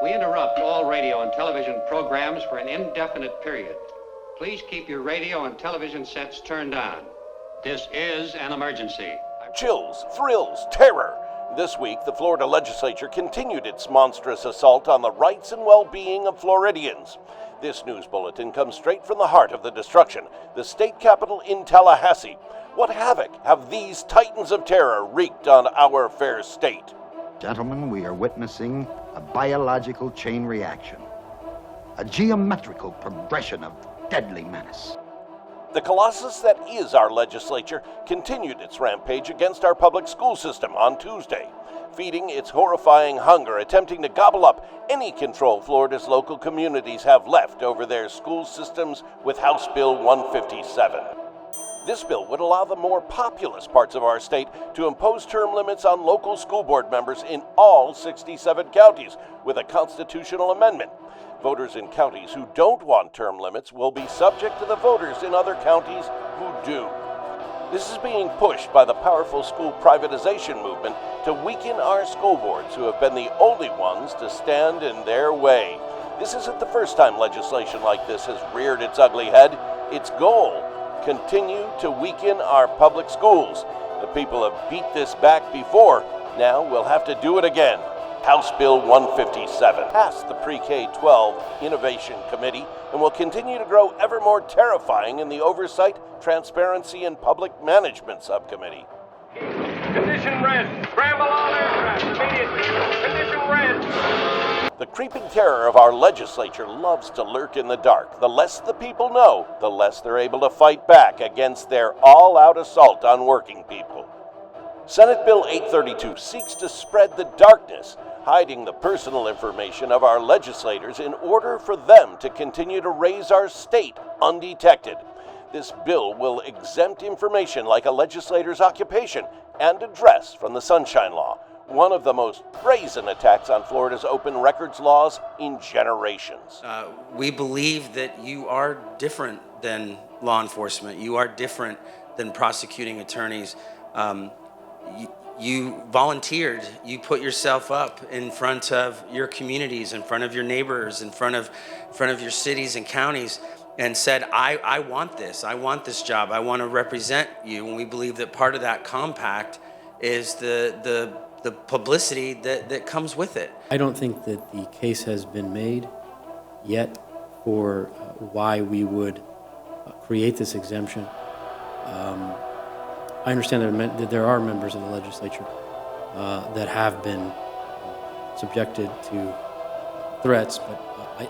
We interrupt all radio and television programs for an indefinite period. Please keep your radio and television sets turned on. This is an emergency. Chills, thrills, terror. This week, the Florida Legislature continued its monstrous assault on the rights and well-being of Floridians. This news bulletin comes straight from the heart of the destruction, the state capitol in Tallahassee. What havoc have these titans of terror wreaked on our fair state? Gentlemen, we are witnessing a biological chain reaction, a geometrical progression of deadly menace. The colossus that is our legislature continued its rampage against our public school system on Tuesday, feeding its horrifying hunger, attempting to gobble up any control Florida's local communities have left over their school systems with House Bill 157. This bill would allow the more populous parts of our state to impose term limits on local school board members in all 67 counties with a constitutional amendment. Voters in counties who don't want term limits will be subject to the voters in other counties who do. This is being pushed by the powerful school privatization movement to weaken our school boards, who have been the only ones to stand in their way. This isn't the first time legislation like this has reared its ugly head. Its goal: continue to weaken our public schools. The people have beat this back before. Now we'll have to do it again. House Bill 157 passed the Pre-K-12 Innovation Committee and will continue to grow ever more terrifying in the Oversight, Transparency, and Public Management Subcommittee. Condition red. Scramble all aircraft immediately. Condition red. The creeping terror of our legislature loves to lurk in the dark. The less the people know, the less they're able to fight back against their all-out assault on working people. Senate Bill 832 seeks to spread the darkness, hiding the personal information of our legislators in order for them to continue to raise our state undetected. This bill will exempt information like a legislator's occupation and address from the Sunshine Law, one of the most brazen attacks on Florida's open records laws in generations. We believe that you are different than law enforcement. You are different than prosecuting attorneys. You volunteered, you put yourself up in front of your communities, in front of your neighbors, in front of your cities and counties, and said, I want this job, I want to represent you. And we believe that part of that compact is the publicity that comes with it. I don't think that the case has been made yet for why we would create this exemption. I understand that there are members of the legislature that have been subjected to threats, but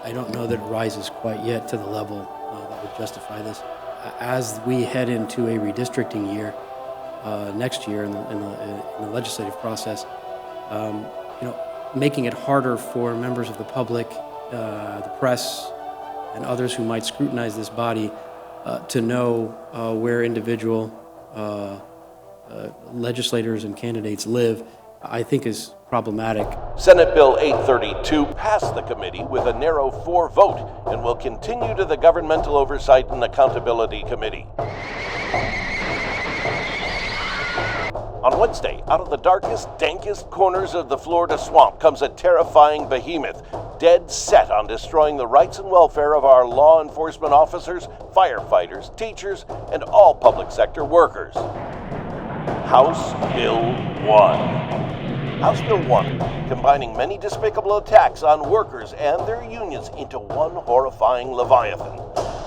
I don't know that it rises quite yet to the level that would justify this. As we head into a redistricting year next year in the legislative process, making it harder for members of the public, the press, and others who might scrutinize this body to know where individual legislators and candidates live, I think is problematic. Senate Bill 832 passed the committee with a narrow 4 vote and will continue to the Governmental Oversight and Accountability Committee. On Wednesday, out of the darkest, dankest corners of the Florida swamp comes a terrifying behemoth, dead set on destroying the rights and welfare of our law enforcement officers, firefighters, teachers, and all public sector workers. House Bill 1. House Bill 1, combining many despicable attacks on workers and their unions into one horrifying leviathan.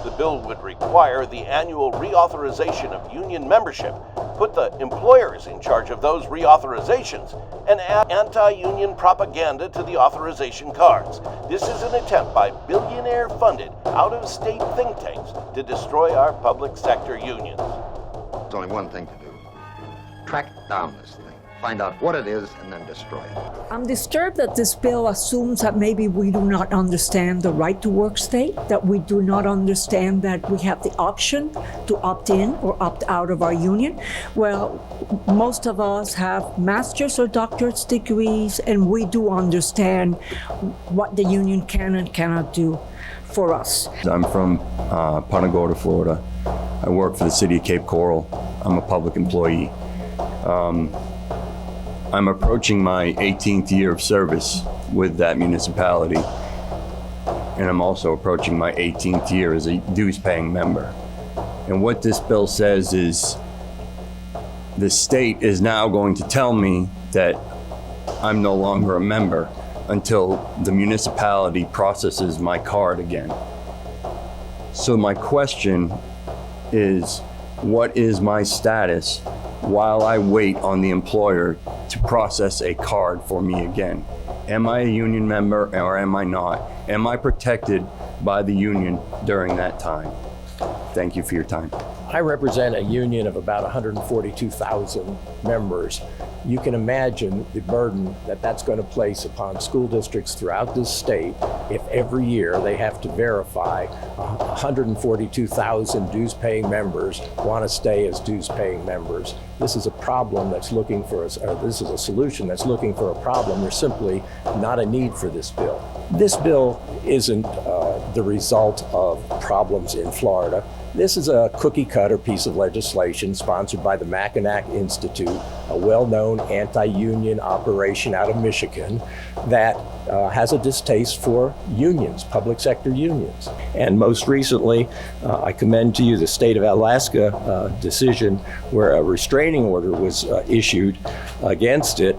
The bill would require the annual reauthorization of union membership, put the employers in charge of those reauthorizations, and add anti-union propaganda to the authorization cards. This is an attempt by billionaire-funded, out-of-state think tanks to destroy our public sector unions. There's only one thing to do. Track down this thing. Find out what it is and then destroy it. I'm disturbed that this bill assumes that maybe we do not understand the right to work state, that we do not understand that we have the option to opt in or opt out of our union. Well, most of us have master's or doctorate degrees, and we do understand what the union can and cannot do for us. I'm from Punta Gorda, Florida. I work for the city of Cape Coral. I'm a public employee. I'm approaching my 18th year of service with that municipality, and I'm also approaching my 18th year as a dues-paying member. And what this bill says is the state is now going to tell me that I'm no longer a member until the municipality processes my card again. So my question is, what is my status while I wait on the employer to process a card for me again? Am I a union member or am I not? Am I protected by the union during that time? Thank you for your time. I represent a union of about 142,000 members. You can imagine the burden that that's going to place upon school districts throughout this state if every year they have to verify 142,000 dues-paying members want to stay as dues-paying members. This is a problem that's looking for this is a solution that's looking for a problem. There's simply not a need for this bill. This bill isn't the result of problems in Florida. This is a cookie-cutter piece of legislation sponsored by the Mackinac Institute, a well-known anti-union operation out of Michigan that has a distaste for unions, public sector unions. And most recently, I commend to you the state of Alaska decision where a restraining order was issued against it,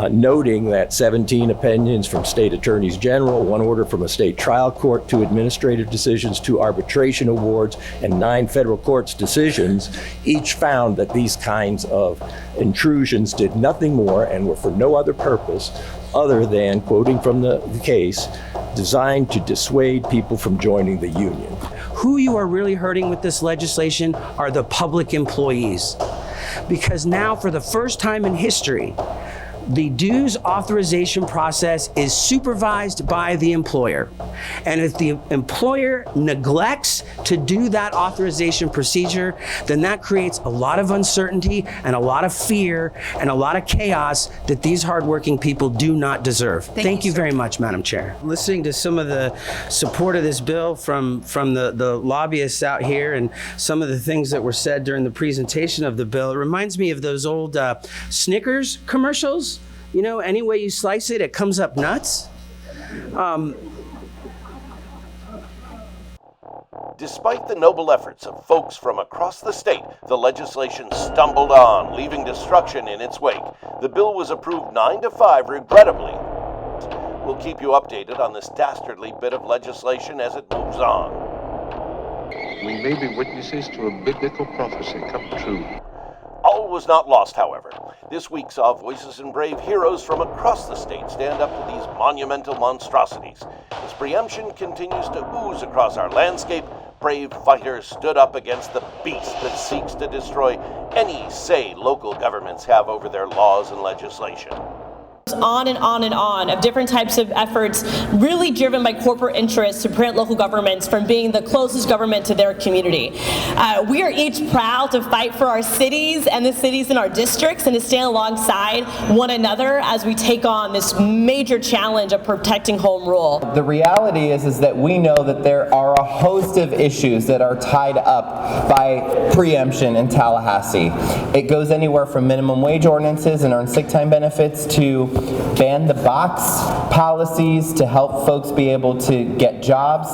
noting that 17 opinions from state attorneys general, 1 order from a state trial court, 2 administrative decisions, 2 arbitration awards, and 9 federal courts decisions each found that these kinds of intrusions did nothing more and were for no other purpose other than, quoting from the case, designed to dissuade people from joining the union. Who you are really hurting with this legislation are the public employees. Because now, for the first time in history, the dues authorization process is supervised by the employer. And if the employer neglects to do that authorization procedure, then that creates a lot of uncertainty and a lot of fear and a lot of chaos that these hardworking people do not deserve. Thank you very much, Madam Chair. Listening to some of the support of this bill from the lobbyists out here and some of the things that were said during the presentation of the bill, it reminds me of those old Snickers commercials. You know, any way you slice it, it comes up nuts. Despite the noble efforts of folks from across the state, the legislation stumbled on, leaving destruction in its wake. The bill was approved 9-5, regrettably. We'll keep you updated on this dastardly bit of legislation as it moves on. We may be witnesses to a biblical prophecy come true. All was not lost, however. This week saw voices and brave heroes from across the state stand up to these monumental monstrosities. As preemption continues to ooze across our landscape, brave fighters stood up against the beast that seeks to destroy any say local governments have over their laws and legislation. On and on and on of different types of efforts really driven by corporate interests to prevent local governments from being the closest government to their community. We are each proud to fight for our cities and the cities in our districts and to stand alongside one another as we take on this major challenge of protecting home rule. The reality is that we know that there are a host of issues that are tied up by preemption in Tallahassee. It goes anywhere from minimum wage ordinances and earned sick time benefits to ban the box policies to help folks be able to get jobs.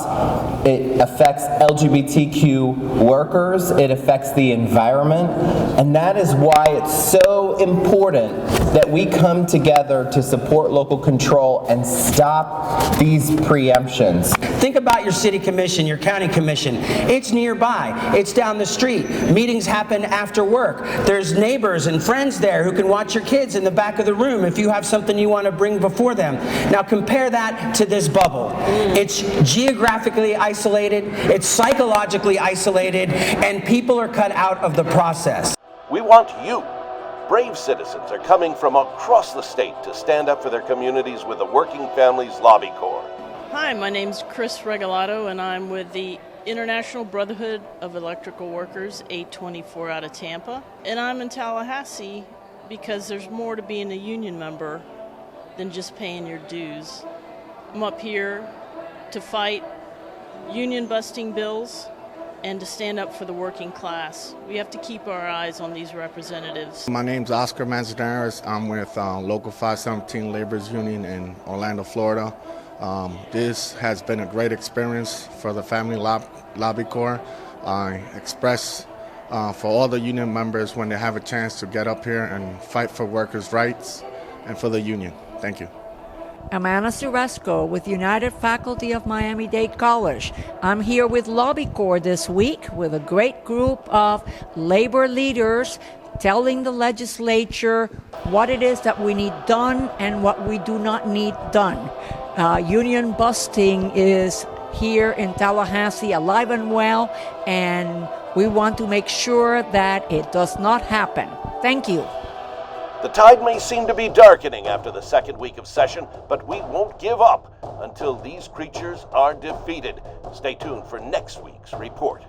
It affects LGBTQ workers. It affects the environment. And that is why it's so important that we come together to support local control and stop these preemptions. Think about your city commission, your county commission. It's nearby. It's down the street. Meetings happen after work. There's neighbors and friends there who can watch your kids in the back of the room if you have something you want to bring before them. Now compare that to this bubble. It's geographically isolated, it's psychologically isolated, and people are cut out of the process. We want you. Brave citizens are coming from across the state to stand up for their communities with the Working Families Lobby Corps. Hi, my name's Chris Regalato, and I'm with the International Brotherhood of Electrical Workers, 824 out of Tampa. And I'm in Tallahassee because there's more to being a union member than just paying your dues. I'm up here to fight union busting bills and to stand up for the working class. We have to keep our eyes on these representatives. My name's Oscar Manzanares. I'm with Local 517 Laborers Union in Orlando, Florida. This has been a great experience for the Family Lobby Corps. I express for all the union members when they have a chance to get up here and fight for workers' rights and for the union. Thank you. I'm Anna Suresco with United Faculty of Miami-Dade College. I'm here with Lobby Corps this week with a great group of labor leaders telling the legislature what it is that we need done and what we do not need done. Union busting is here in Tallahassee alive and well, and we want to make sure that it does not happen. Thank you. The tide may seem to be darkening after the second week of session, but we won't give up until these creatures are defeated. Stay tuned for next week's report.